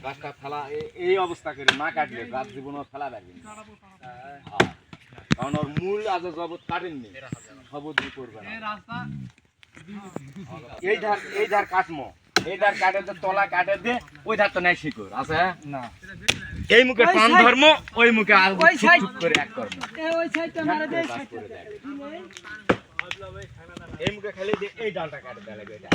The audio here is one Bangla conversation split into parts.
গাছটা ফেলা এই অবস্থা করে না কাটলে গাছ জীবনও ফেলা পারবি না। কারণ ওর মূল আজ জগৎ কাটেননি, সবুজ করবে না। এই ধার কাটমো, এই ধার কাটে তো তলা কাটে দে, ওই ধার তো নাই শিকড় আছে না। এই মুখে টান ধর্ম, ওই মুখে আর চুপ করে এক কর্ম। এই মুখে খালি এই ডালটা কাটে দেয় লাগে এটা।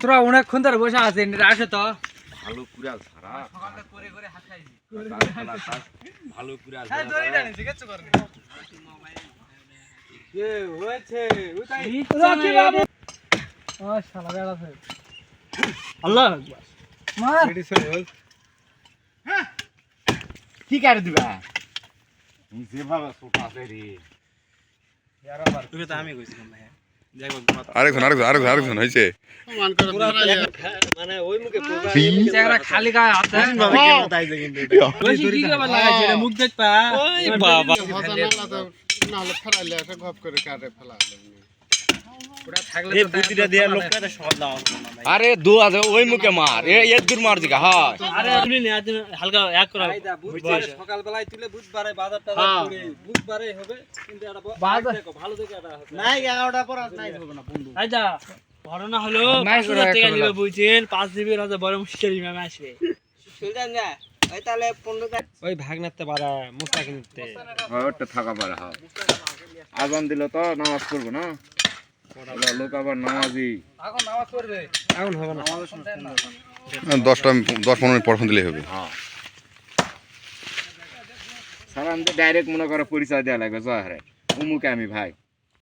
তোরা অনেকক্ষণ ধরে বসে আছেন, আসে তো ভালো কুড়াল ছাড়া ভালো কুড়াল কি কাটে দিবা যেভাবে ছোট আছে রে। আমি কইছিলাম আরেকজন হয়েছে মানে ওই মুখে খালি গায়ে আছে মুখ দেখবা আরে দু আছে ওই মুখে মার এক দূর মার দিকা হ্যাঁ হালকা এক করা সকাল বেলায় তুলে বুধবারে বাজারটা করে বুধবারে হবে কিন্তু এটা ভালো দেখে এটা হবে নাই 11টা পর আজ নাই হবে না বন্ধু আইদা ঘটনা হলো 5000 টাকা নিবে বুঝছেন 5 জিবি এর বড় মুশকিল ম্যাম আসবে সুলতান যা ওই তাহলে 15 টাকা ওই ভাগনাতে পারে মুস্তা কিনতে ওটা থাকা পারে হ্যাঁ আজান দিল তো নামাজ পড়বো না লোক আবার নামাজি এখন নামাজ পড়বে এখন হবে না 10-15 মিনিট পর দিলেই হবে। হ্যাঁ সারা ডাইরেক্ট মনে করো পরিচয় দেওয়া লাগবে জয় হরে অমুকে আমি ভাই